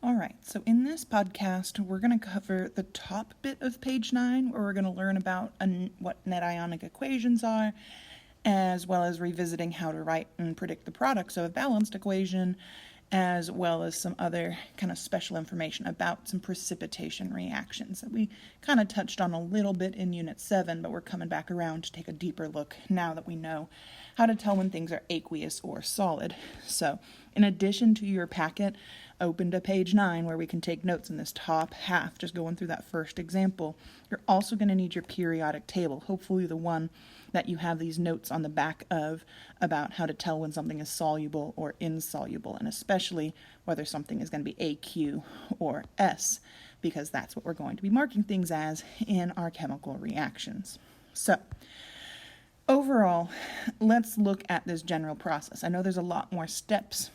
All right, so in this podcast, we're going to cover the top bit of page 9, where we're going to learn about what net ionic equations are, as well as revisiting how to write and predict the products of a balanced equation, as well as some other kind of special information about some precipitation reactions that we kind of touched on a little bit in Unit 7, but we're coming back around to take a deeper look now that we know how to tell when things are aqueous or solid. So, in addition to your packet, open to page 9 where we can take notes in this top half, just going through that first example. You're also going to need your periodic table, hopefully the one that you have these notes on the back of about how to tell when something is soluble or insoluble, and especially whether something is going to be AQ or S, because that's what we're going to be marking things as in our chemical reactions. So, overall, let's look at this general process. I know there's a lot more steps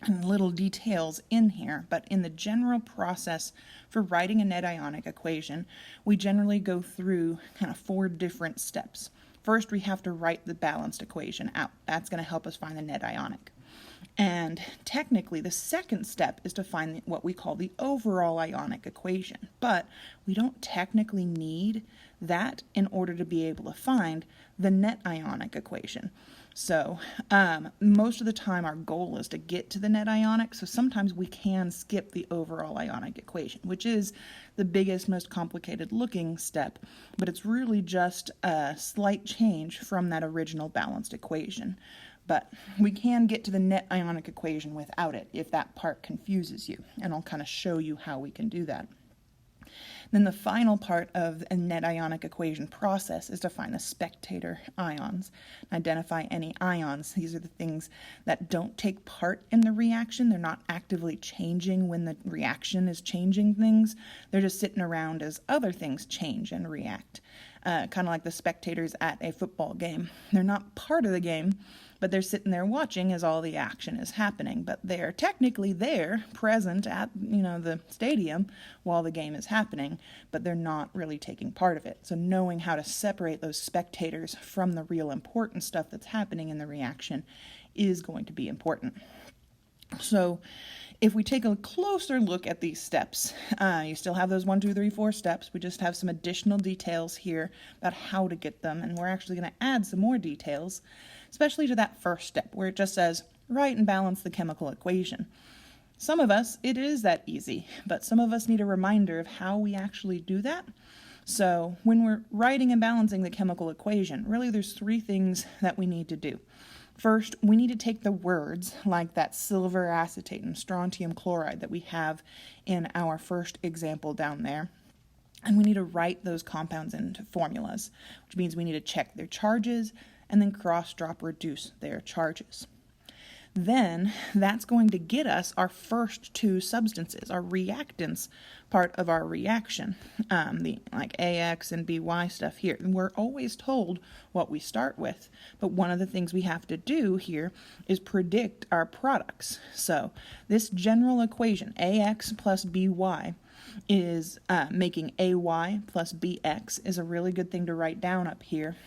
and little details in here, but in the general process for writing a net ionic equation, we generally go through kind of 4 different steps. First, we have to write the balanced equation out. That's going to help us find the net ionic. And technically, the second step is to find what we call the overall ionic equation. But we don't technically need that in order to be able to find the net ionic equation. So most of the time our goal is to get to the net ionic, so sometimes we can skip the overall ionic equation, which is the biggest, most complicated looking step, but it's really just a slight change from that original balanced equation. But we can get to the net ionic equation without it if that part confuses you, and I'll kind of show you how we can do that. Then the final part of a net ionic equation process is to find the spectator ions, identify any ions. These are the things that don't take part in the reaction. They're not actively changing when the reaction is changing things. They're just sitting around as other things change and react. Kind of like the spectators at a football game. They're not part of the game, but they're sitting there watching as all the action is happening. But they're technically there, present at, the stadium while the game is happening, but they're not really taking part of it. So knowing how to separate those spectators from the real important stuff that's happening in the reaction is going to be important. So if we take a closer look at these steps, you still have those 1, 2, 3, 4 steps. We just have some additional details here about how to get them, and we're actually going to add some more details, especially to that first step where it just says write and balance the chemical equation. Some of us, it is that easy, but some of us need a reminder of how we actually do that. So when we're writing and balancing the chemical equation, really there's 3 things that we need to do. First, we need to take the words like that silver acetate and strontium chloride that we have in our first example down there, and we need to write those compounds into formulas, which means we need to check their charges and then cross-drop reduce their charges. Then that's going to get us our first 2 substances, our reactants part of our reaction, the like AX and BY stuff here. And we're always told what we start with, but one of the things we have to do here is predict our products. So this general equation, AX plus BY, is making AY plus BX is a really good thing to write down up here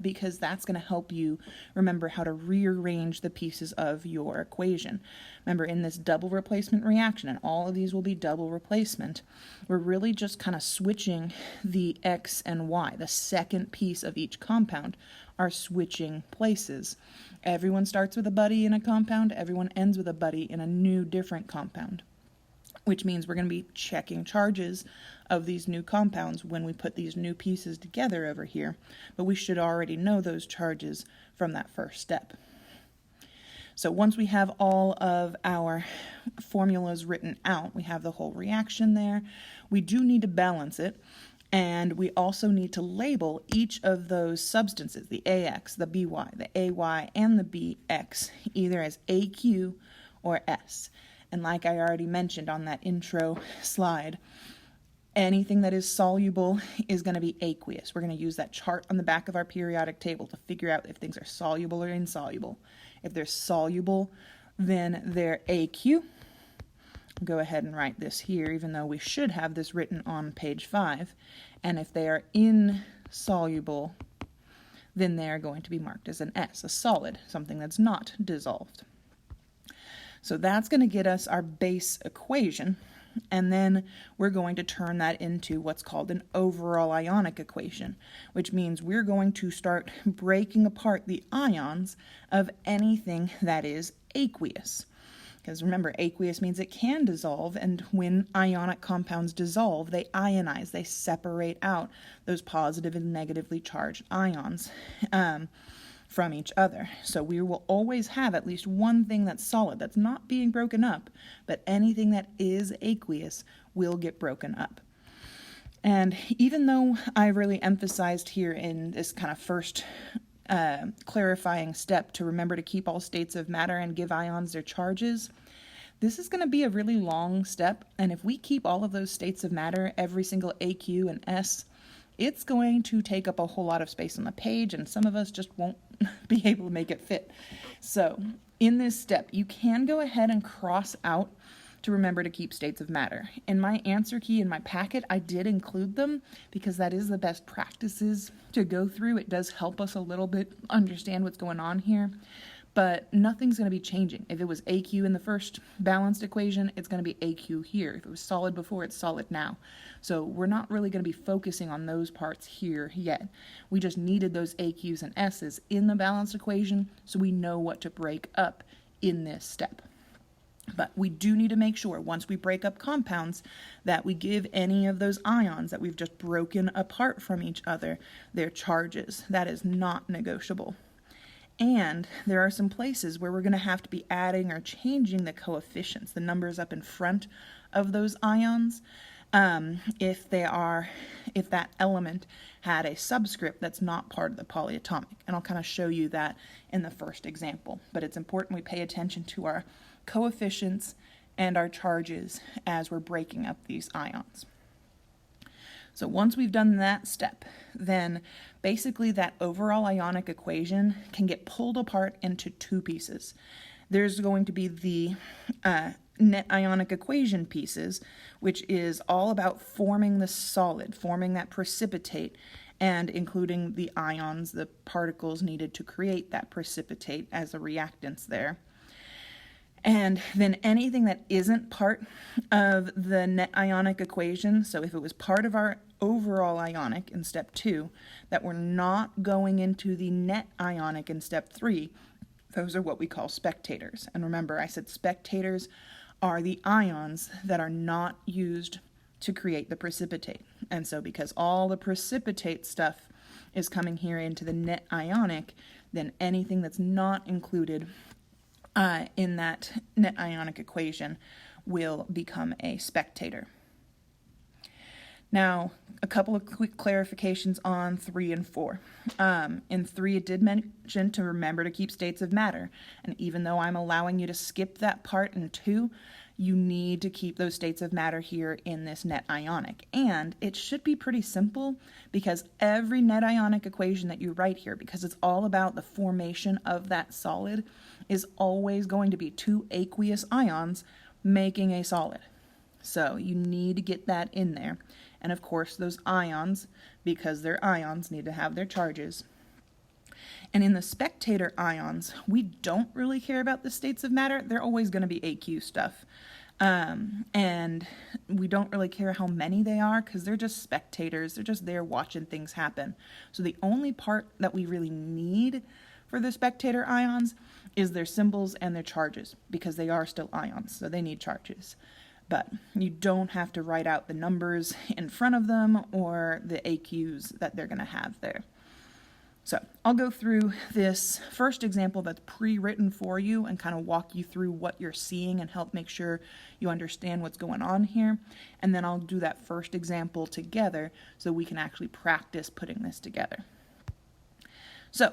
because that's going to help you remember how to rearrange the pieces of your equation. Remember, in this double replacement reaction, and all of these will be double replacement, we're really just kind of switching the X and Y. The second piece of each compound are switching places. Everyone starts with a buddy in a compound, everyone ends with a buddy in a new different compound, which means we're going to be checking charges of these new compounds when we put these new pieces together over here, but we should already know those charges from that first step. So once we have all of our formulas written out, we have the whole reaction there, we do need to balance it, and we also need to label each of those substances, the AX, the BY, the AY, and the BX, either as AQ or S. And like I already mentioned on that intro slide, anything that is soluble is going to be aqueous. We're going to use that chart on the back of our periodic table to figure out if things are soluble or insoluble. If they're soluble, then they're AQ. I'll go ahead and write this here, even though we should have this written on page 5. And if they are insoluble, then they are going to be marked as an S, a solid, something that's not dissolved. So that's going to get us our base equation, and then we're going to turn that into what's called an overall ionic equation, which means we're going to start breaking apart the ions of anything that is aqueous. Because remember, aqueous means it can dissolve, and when ionic compounds dissolve, they ionize, they separate out those positive and negatively charged ions from each other. So we will always have at least one thing that's solid, that's not being broken up, but anything that is aqueous will get broken up. And even though I really emphasized here in this kind of first clarifying step to remember to keep all states of matter and give ions their charges, this is going to be a really long step, and if we keep all of those states of matter, every single AQ and S, it's going to take up a whole lot of space on the page, and some of us just won't be able to make it fit. So in this step, you can go ahead and cross out to remember to keep states of matter. In my answer key in my packet, I did include them because that is the best practices to go through. It does help us a little bit understand what's going on here, but nothing's going to be changing. If it was AQ in the first balanced equation, it's going to be AQ here. If it was solid before, it's solid now. So we're not really going to be focusing on those parts here yet. We just needed those AQs and S's in the balanced equation so we know what to break up in this step. But we do need to make sure, once we break up compounds, that we give any of those ions that we've just broken apart from each other their charges. That is not negotiable. And there are some places where we're going to have to be adding or changing the coefficients, the numbers up in front of those ions, if that element had a subscript that's not part of the polyatomic. And I'll kind of show you that in the first example. But it's important we pay attention to our coefficients and our charges as we're breaking up these ions. So once we've done that step, then basically that overall ionic equation can get pulled apart into two pieces. There's going to be the net ionic equation pieces, which is all about forming the solid, forming that precipitate, and including the ions, the particles needed to create that precipitate as a reactants there. And then anything that isn't part of the net ionic equation, so if it was part of our overall ionic in step 2, that we're not going into the net ionic in step 3, those are what we call spectators. And remember, I said spectators are the ions that are not used to create the precipitate. And so because all the precipitate stuff is coming here into the net ionic, then anything that's not included in that net ionic equation will become a spectator. Now, a couple of quick clarifications on 3 and 4. In 3, it did mention to remember to keep states of matter, and even though I'm allowing you to skip that part in 2, you need to keep those states of matter here in this net ionic. And it should be pretty simple because every net ionic equation that you write here, because it's all about the formation of that solid, is always going to be 2 aqueous ions making a solid. So you need to get that in there. And of course, those ions, because they're ions, need to have their charges. And in the spectator ions, we don't really care about the states of matter. They're always going to be AQ stuff. And we don't really care how many they are because they're just spectators. They're just there watching things happen. So the only part that we really need for the spectator ions is their symbols and their charges because they are still ions, so they need charges. But you don't have to write out the numbers in front of them or the AQs that they're going to have there. So I'll go through this first example that's pre-written for you and kind of walk you through what you're seeing and help make sure you understand what's going on here. And then I'll do that first example together so we can actually practice putting this together. So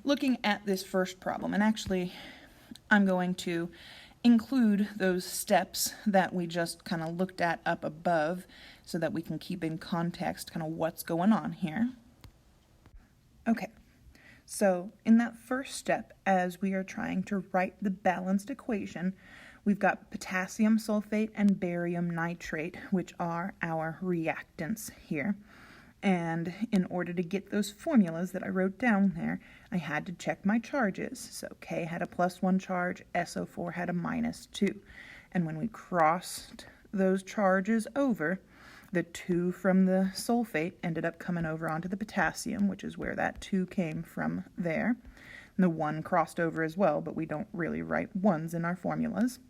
looking at this first problem, and actually I'm going to include those steps that we just kind of looked at up above so that we can keep in context kind of what's going on here. Okay, so in that first step, as we are trying to write the balanced equation, we've got potassium sulfate and barium nitrate, which are our reactants here. And in order to get those formulas that I wrote down there, I had to check my charges. So K had a +1 charge, SO4 had a -2. And when we crossed those charges over, the 2 from the sulfate ended up coming over onto the potassium, which is where that 2 came from there. And the 1 crossed over as well, but we don't really write 1s in our formulas.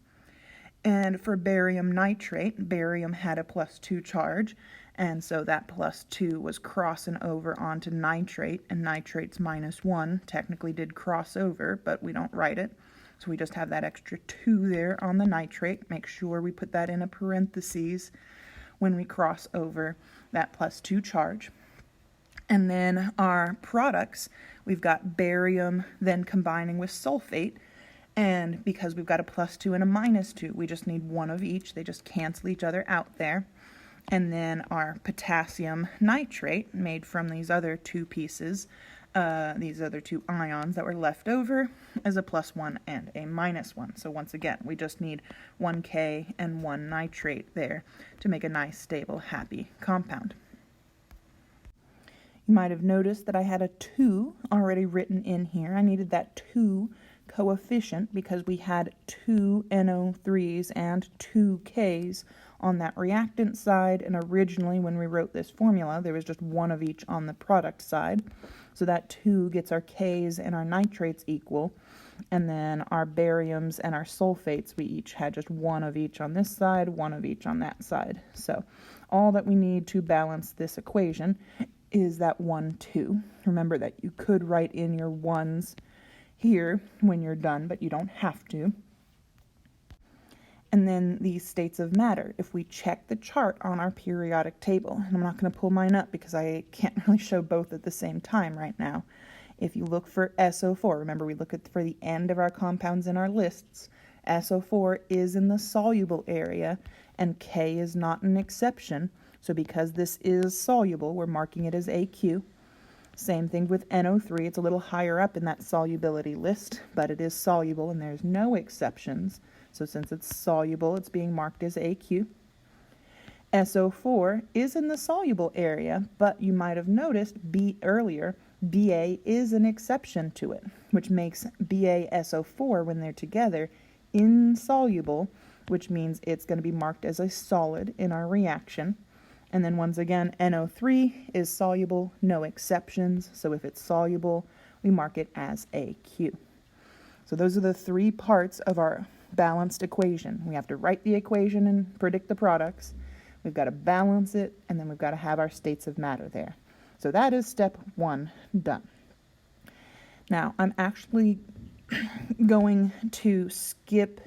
And for barium nitrate, barium had a +2 charge, and so that +2 was crossing over onto nitrate, and nitrate's -1 technically did cross over, but we don't write it. So we just have that extra 2 there on the nitrate. Make sure we put that in a parentheses when we cross over that +2 charge. And then our products, we've got barium then combining with sulfate. And because we've got a +2 and a -2, we just need 1 of each. They just cancel each other out there. And then our potassium nitrate, made from these other 2 pieces, these other 2 ions that were left over, is a +1 and a -1. So once again, we just need 1 K and 1 nitrate there to make a nice, stable, happy compound. You might have noticed that I had a 2 already written in here. I needed that 2 coefficient because we had 2 NO3s and 2 Ks on that reactant side, and originally when we wrote this formula there was just 1 of each on the product side. So that 2 gets our Ks and our nitrates equal, and then our bariums and our sulfates, we each had just 1 of each on this side, 1 of each on that side. So all that we need to balance this equation is that 1, 2. Remember that you could write in your 1s here when you're done, but you don't have to. And then these states of matter. If we check the chart on our periodic table, and I'm not going to pull mine up because I can't really show both at the same time right now. If you look for SO4, remember we look for the end of our compounds in our lists. SO4 is in the soluble area, and K is not an exception. So because this is soluble, we're marking it as AQ. Same thing with NO3. It's a little higher up in that solubility list, but it is soluble and there's no exceptions. So since it's soluble, it's being marked as AQ. SO4 is in the soluble area, but you might have noticed earlier, Ba is an exception to it, which makes BaSO4, when they're together, insoluble, which means it's going to be marked as a solid in our reaction. And then once again, NO3 is soluble, no exceptions. So if it's soluble, we mark it as AQ. So those are the 3 parts of our balanced equation. We have to write the equation and predict the products. We've got to balance it, and then we've got to have our states of matter there. So that is step 1 done. Now, I'm actually going to skip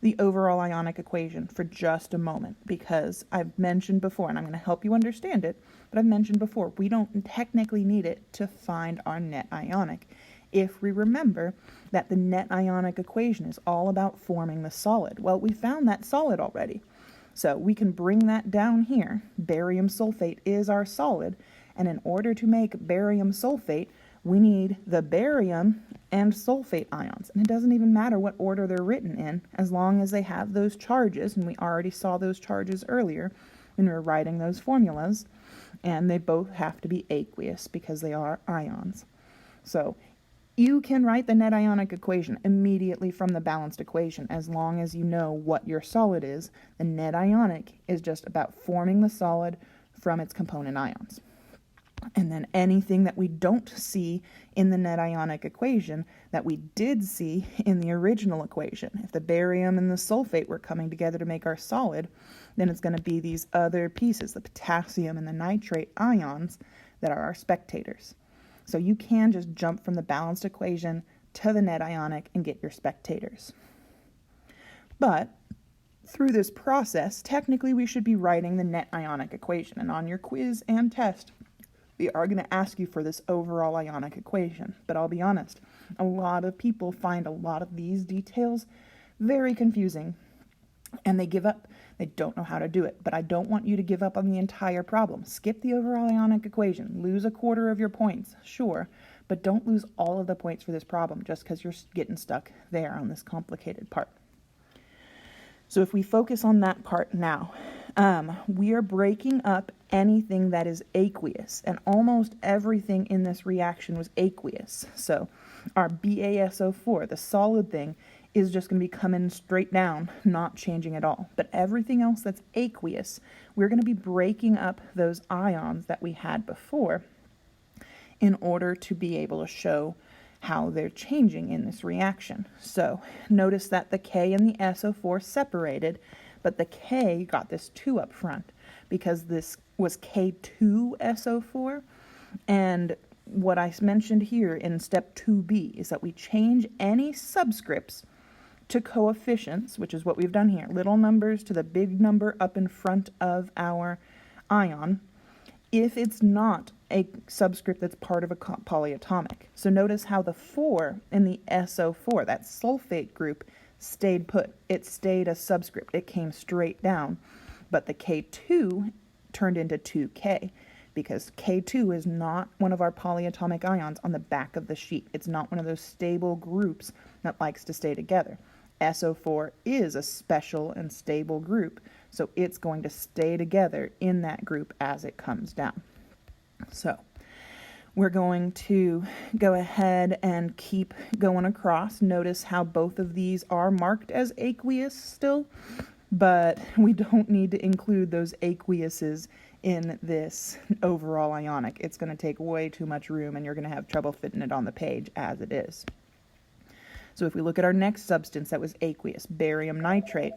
the overall ionic equation for just a moment because I've mentioned before, and I'm going to help you understand it, but I've mentioned before, we don't technically need it to find our net ionic. If we remember that the net ionic equation is all about forming the solid. Well, we found that solid already. So we can bring that down here. Barium sulfate is our solid, and in order to make barium sulfate, we need the barium and sulfate ions. And it doesn't even matter what order they're written in, as long as they have those charges, and we already saw those charges earlier when we were writing those formulas, and they both have to be aqueous because they are ions. So you can write the net ionic equation immediately from the balanced equation as long as you know what your solid is. The net ionic is just about forming the solid from its component ions. And then anything that we don't see in the net ionic equation that we did see in the original equation. If the barium and the sulfate were coming together to make our solid, then it's going to be these other pieces, the potassium and the nitrate ions, that are our spectators. So you can just jump from the balanced equation to the net ionic and get your spectators. But through this process, technically we should be writing the net ionic equation. And on your quiz and test, we are going to ask you for this overall ionic equation. But I'll be honest, a lot of people find a lot of these details very confusing, and they give up. They don't know how to do it. But I don't want you to give up on the entire problem. Skip the overall ionic equation. Lose a quarter of your points, sure, but don't lose all of the points for this problem just because you're getting stuck there on this complicated part. So if we focus on that part now, We are breaking up anything that is aqueous, and almost everything in this reaction was aqueous. So our BaSO4, the solid thing, is just going to be coming straight down, not changing at all. But everything else that's aqueous, we're going to be breaking up those ions that we had before in order to be able to show how they're changing in this reaction. So notice that the K and the SO4 separated, but the K got this 2 up front because this was K2SO4. And what I mentioned here in step 2B is that we change any subscripts to coefficients, which is what we've done here, little numbers to the big number up in front of our ion, if it's not a subscript that's part of a polyatomic. So notice how the 4 in the SO4, that sulfate group, stayed put. It stayed a subscript. It came straight down. But the K2 turned into 2K because K2 is not one of our polyatomic ions on the back of the sheet. It's not one of those stable groups that likes to stay together. SO4 is a special and stable group, so it's going to stay together in that group as it comes down. So we're going to go ahead and keep going across. Notice how both of these are marked as aqueous still, but we don't need to include those aqueuses in this overall ionic. It's going to take way too much room and you're going to have trouble fitting it on the page as it is. So if we look at our next substance that was aqueous, barium nitrate.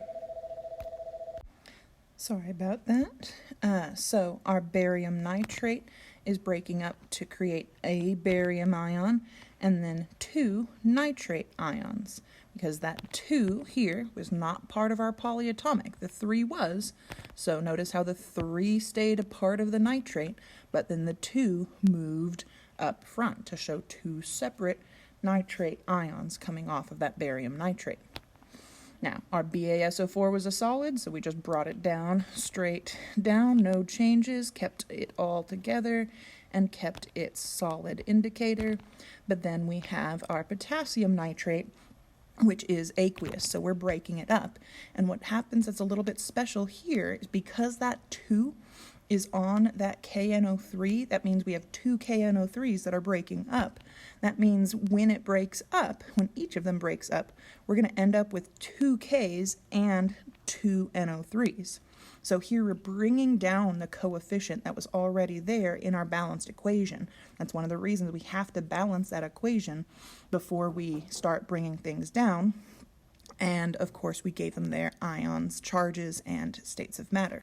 Sorry about that. So our barium nitrate is breaking up to create a barium ion and then 2 nitrate ions, because that 2 here was not part of our polyatomic. The 3 was. So notice how the 3 stayed a part of the nitrate, but then the 2 moved up front to show 2 separate nitrate ions coming off of that barium nitrate. Now, our BaSO4 was a solid, so we just brought it down, straight down, no changes, kept it all together, and kept its solid indicator. But then we have our potassium nitrate, which is aqueous, so we're breaking it up. And what happens that's a little bit special here is because that 2 is on that KNO3, that means we have 2 KNO3s that are breaking up. That means when it breaks up, when each of them breaks up, we're going to end up with 2 Ks and 2 NO3s. So here we're bringing down the coefficient that was already there in our balanced equation. That's one of the reasons we have to balance that equation before we start bringing things down. And of course we gave them their ions, charges, and states of matter.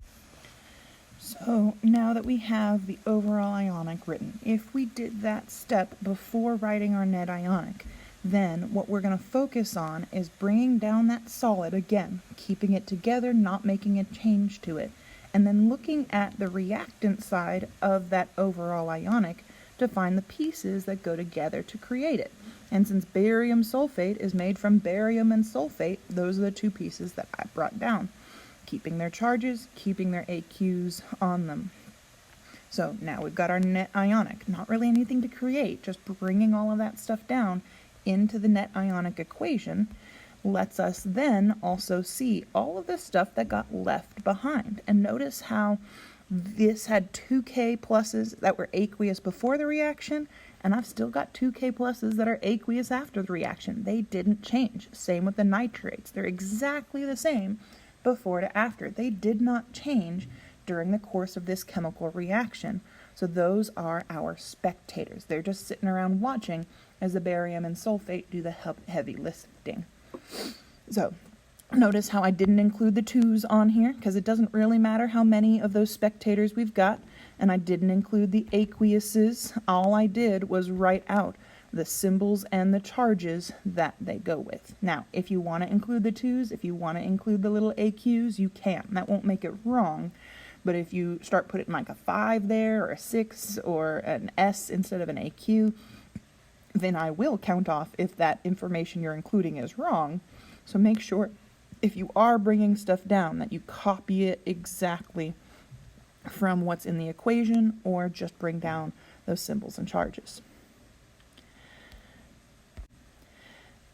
So now that we have the overall ionic written, if we did that step before writing our net ionic, then what we're going to focus on is bringing down that solid again, keeping it together, not making a change to it, and then looking at the reactant side of that overall ionic to find the pieces that go together to create it. And since barium sulfate is made from barium and sulfate, those are the 2 pieces that I brought down, keeping their charges, keeping their AQs on them. So now we've got our net ionic, not really anything to create, just bringing all of that stuff down into the net ionic equation lets us then also see all of the stuff that got left behind. And notice how this had 2K pluses that were aqueous before the reaction, and I've still got 2K pluses that are aqueous after the reaction. They didn't change. Same with the nitrates. They're exactly the same before to after. They did not change during the course of this chemical reaction. So those are our spectators. They're just sitting around watching as the barium and sulfate do the heavy lifting. So notice how I didn't include the 2s on here because it doesn't really matter how many of those spectators we've got, and I didn't include the aqueuses. All I did was write out the symbols and the charges that they go with. Now, if you want to include the 2s, if you want to include the little AQs, you can. That won't make it wrong. But if you start putting like a 5 there, or a 6, or an S instead of an AQ, then I will count off if that information you're including is wrong. So make sure, if you are bringing stuff down, that you copy it exactly from what's in the equation, or just bring down those symbols and charges.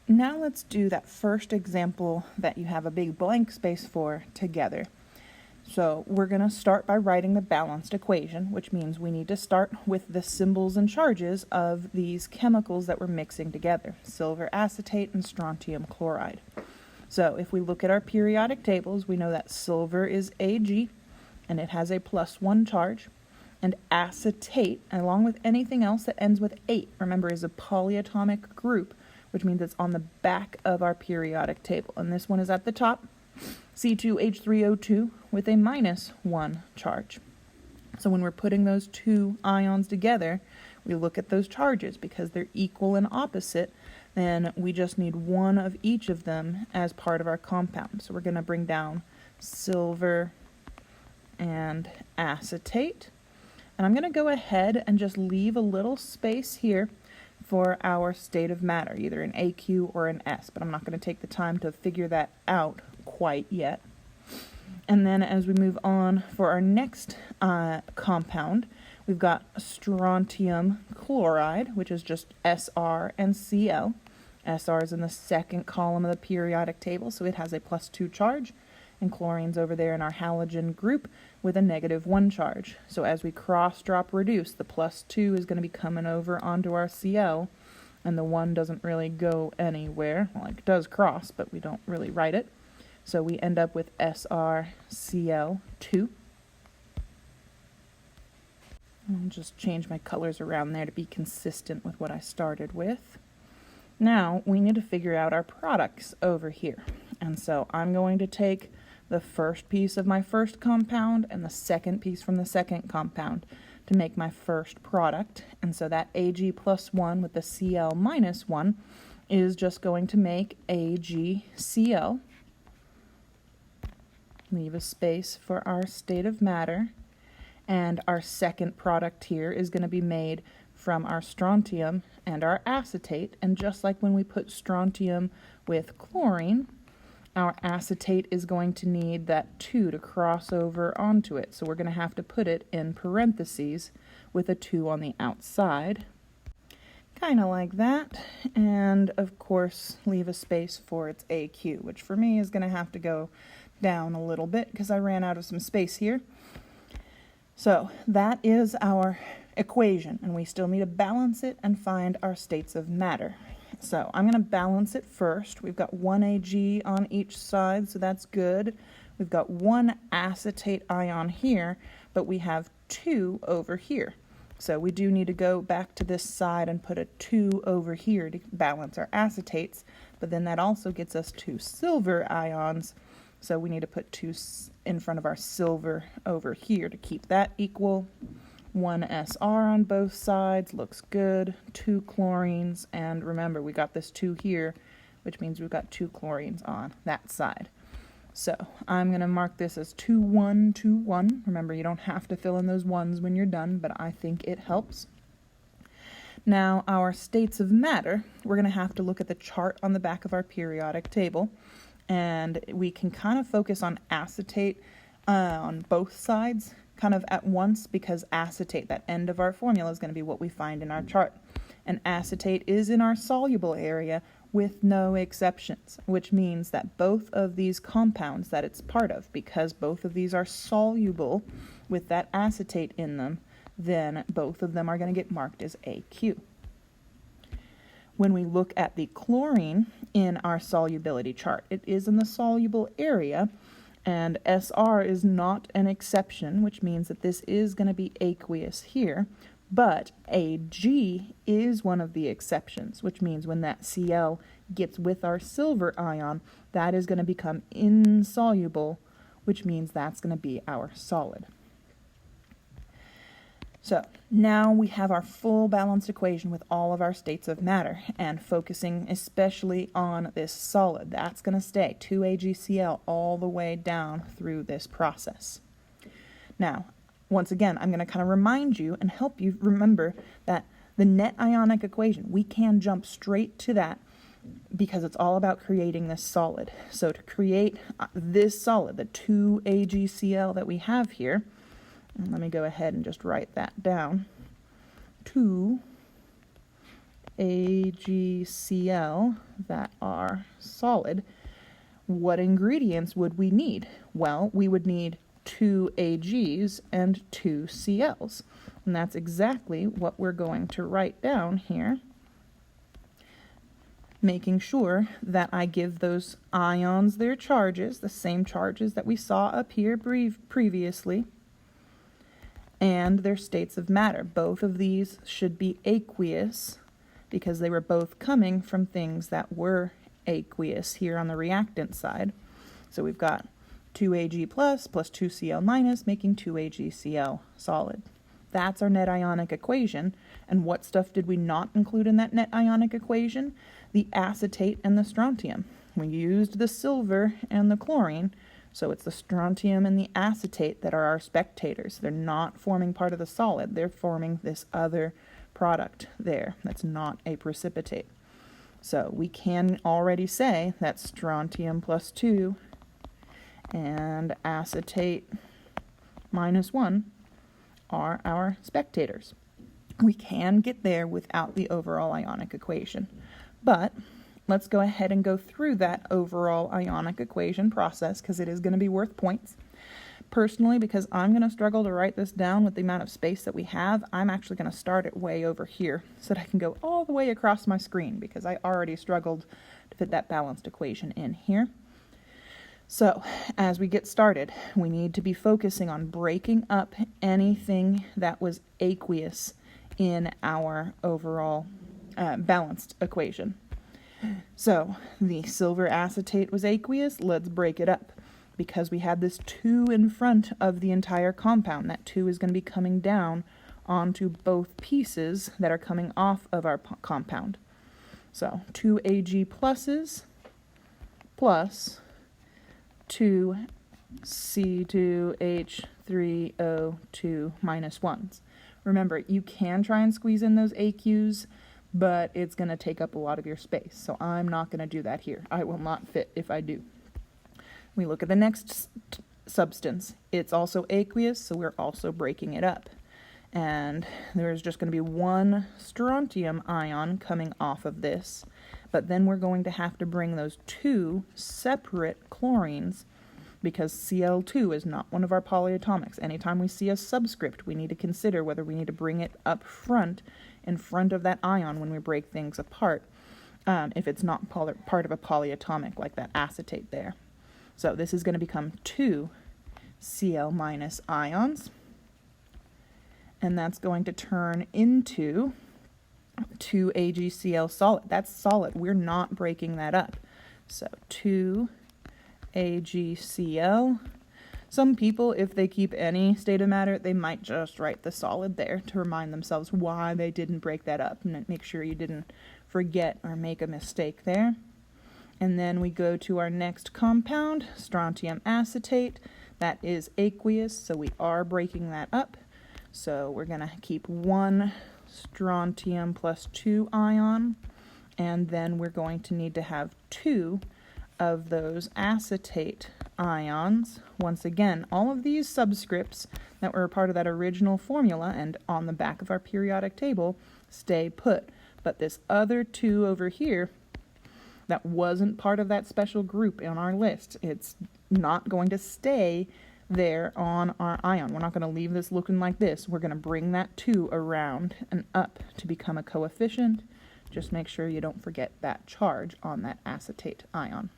Now let's do that first example that you have a big blank space for together. So we're going to start by writing the balanced equation, which means we need to start with the symbols and charges of these chemicals that we're mixing together, silver acetate and strontium chloride. So if we look at our periodic tables, we know that silver is Ag, and it has a +1 charge, and acetate, along with anything else that ends with 8, remember, is a polyatomic group, which means it's on the back of our periodic table, and this one is at the top, C2H3O2 with a -1 charge. So when we're putting those two ions together, we look at those charges because they're equal and opposite, then we just need one of each of them as part of our compound. So we're going to bring down silver and acetate. And I'm going to go ahead and just leave a little space here for our state of matter, either an AQ or an S, but I'm not going to take the time to figure that out quite yet. And then as we move on for our next compound, we've got strontium chloride, which is just Sr and Cl. Sr is in the second column of the periodic table, so it has a +2 charge, and chlorine's over there in our halogen group with a -1 charge. So as we cross-drop reduce, the +2 is going to be coming over onto our Cl, and the 1 doesn't really go anywhere. Well, it does cross, but we don't really write it. So we end up with SrCl2. I'll just change my colors around there to be consistent with what I started with. Now we need to figure out our products over here. And so I'm going to take the first piece of my first compound and the second piece from the second compound to make my first product. And so that Ag +1 with the Cl -1 is just going to make AgCl. Leave a space for our state of matter. And our second product here is going to be made from our strontium and our acetate. And just like when we put strontium with chlorine, our acetate is going to need that 2 to cross over onto it. So we're going to have to put it in parentheses with a 2 on the outside. Kind of like that. And of course, leave a space for its AQ, which for me is going to have to go down a little bit because I ran out of some space here. So that is our equation, and we still need to balance it and find our states of matter. So I'm going to balance it first. We've got 1 Ag on each side, so that's good. We've got 1 acetate ion here, but we have 2 over here. So we do need to go back to this side and put a 2 over here to balance our acetates, but then that also gets us 2 silver ions. So we need to put 2 in front of our silver over here to keep that equal. 1 Sr on both sides, looks good. 2 chlorines, and remember we got this 2 here, which means we've got 2 chlorines on that side. So I'm going to mark this as 2, 1, 2, 1. Remember, you don't have to fill in those 1s when you're done, but I think it helps. Now our states of matter, we're going to have to look at the chart on the back of our periodic table. And we can kind of focus on acetate on both sides kind of at once, because acetate, that end of our formula, is going to be what we find in our chart. And acetate is in our soluble area with no exceptions, which means that both of these compounds that it's part of, because both of these are soluble with that acetate in them, then both of them are going to get marked as AQ. When we look at the chlorine in our solubility chart, it is in the soluble area, and Sr is not an exception, which means that this is going to be aqueous here, but Ag is one of the exceptions, which means when that Cl gets with our silver ion, that is going to become insoluble, which means that's going to be our solid. So now we have our full balanced equation with all of our states of matter, and focusing especially on this solid. That's going to stay 2AgCl all the way down through this process. Now, once again, I'm going to kind of remind you and help you remember that the net ionic equation, we can jump straight to that because it's all about creating this solid. So to create this solid, the 2AgCl that we have here, and let me go ahead and just write that down. 2AgCl that are solid. What ingredients would we need? Well, we would need 2 AGs and 2 CLs. And that's exactly what we're going to write down here, making sure that I give those ions their charges, the same charges that we saw up here previously, and their states of matter. Both of these should be aqueous because they were both coming from things that were aqueous here on the reactant side. So we've got 2Ag plus 2Cl minus making 2AgCl solid. That's our net ionic equation. And what stuff did we not include in that net ionic equation? The acetate and the strontium. We used the silver and the chlorine, so it's the strontium and the acetate that are our spectators. They're not forming part of the solid. They're forming this other product there that's not a precipitate. So we can already say that strontium plus 2 and acetate minus 1 are our spectators. We can get there without the overall ionic equation. But let's go ahead and go through that overall ionic equation process because it is going to be worth points. Personally, because I'm going to struggle to write this down with the amount of space that we have, I'm actually going to start it way over here so that I can go all the way across my screen because I already struggled to fit that balanced equation in here. So, as we get started, we need to be focusing on breaking up anything that was aqueous in our overall balanced equation. So, the silver acetate was aqueous. Let's break it up. Because we had this 2 in front of the entire compound, that 2 is going to be coming down onto both pieces that are coming off of our compound. So, 2 Ag pluses plus 2 C2H3O2 minus 1s. Remember, you can try and squeeze in those AQs, but it's going to take up a lot of your space. So I'm not going to do that here. I will not fit if I do. We look at the next substance. It's also aqueous, so we're also breaking it up. And there's just going to be 1 strontium ion coming off of this. But then we're going to have to bring those 2 separate chlorines because Cl2 is not one of our polyatomics. Anytime we see a subscript, we need to consider whether we need to bring it up front, in front of that ion when we break things apart, if it's not part of a polyatomic like that acetate there. So this is going to become 2 Cl minus ions, and that's going to turn into 2 AgCl solid. That's solid. We're not breaking that up. So 2 AgCl. Some people, if they keep any state of matter, they might just write the solid there to remind themselves why they didn't break that up and make sure you didn't forget or make a mistake there. And then we go to our next compound, strontium acetate. That is aqueous, so we are breaking that up. So we're going to keep 1 strontium plus 2 ion, and then we're going to need to have 2 of those acetate ions. Once again, all of these subscripts that were a part of that original formula and on the back of our periodic table stay put. But this other 2 over here, that wasn't part of that special group on our list. It's not going to stay there on our ion. We're not going to leave this looking like this. We're going to bring that 2 around and up to become a coefficient. Just make sure you don't forget that charge on that acetate ion.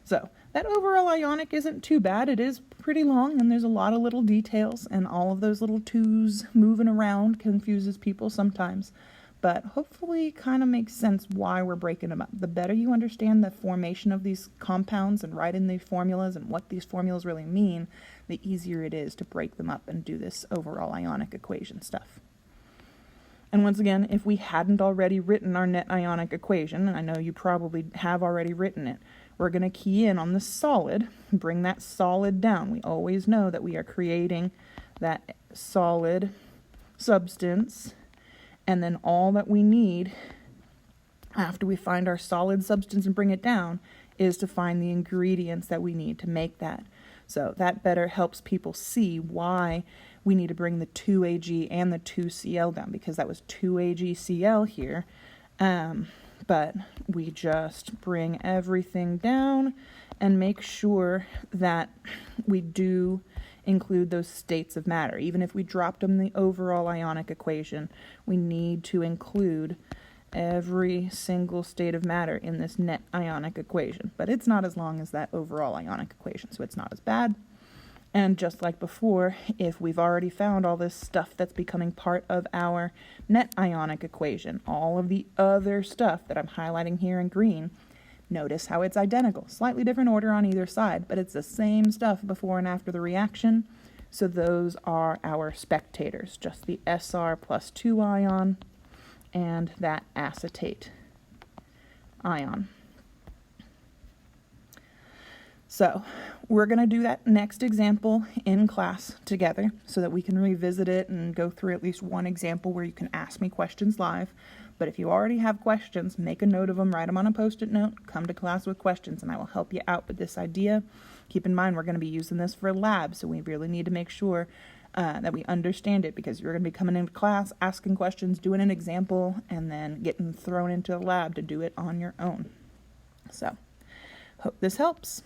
So that overall ionic isn't too bad. It is pretty long and there's a lot of little details, and all of those little 2s moving around confuses people sometimes. But hopefully kind of makes sense why we're breaking them up. The better you understand the formation of these compounds and write in the formulas and what these formulas really mean, the easier it is to break them up and do this overall ionic equation stuff. And once again, if we hadn't already written our net ionic equation, and I know you probably have already written it, we're going to key in on the solid, bring that solid down. We always know that we are creating that solid substance. And then all that we need after we find our solid substance and bring it down is to find the ingredients that we need to make that. So that better helps people see why we need to bring the 2Ag and the 2Cl down, because that was 2AgCl here but we just bring everything down and make sure that we do include those states of matter. Even if we dropped them in the overall ionic equation, we need to include every single state of matter in this net ionic equation. But it's not as long as that overall ionic equation, so it's not as bad. And just like before, if we've already found all this stuff that's becoming part of our net ionic equation, all of the other stuff that I'm highlighting here in green, notice how it's identical. Slightly different order on either side, but it's the same stuff before and after the reaction. So those are our spectators, just the Sr plus 2 ion and that acetate ion. So we're going to do that next example in class together so that we can revisit it and go through at least one example where you can ask me questions live. But if you already have questions, make a note of them, write them on a Post-it note, come to class with questions, and I will help you out with this idea. Keep in mind, we're going to be using this for a lab, so we really need to make sure that we understand it, because you're going to be coming into class, asking questions, doing an example, and then getting thrown into the lab to do it on your own. So, hope this helps.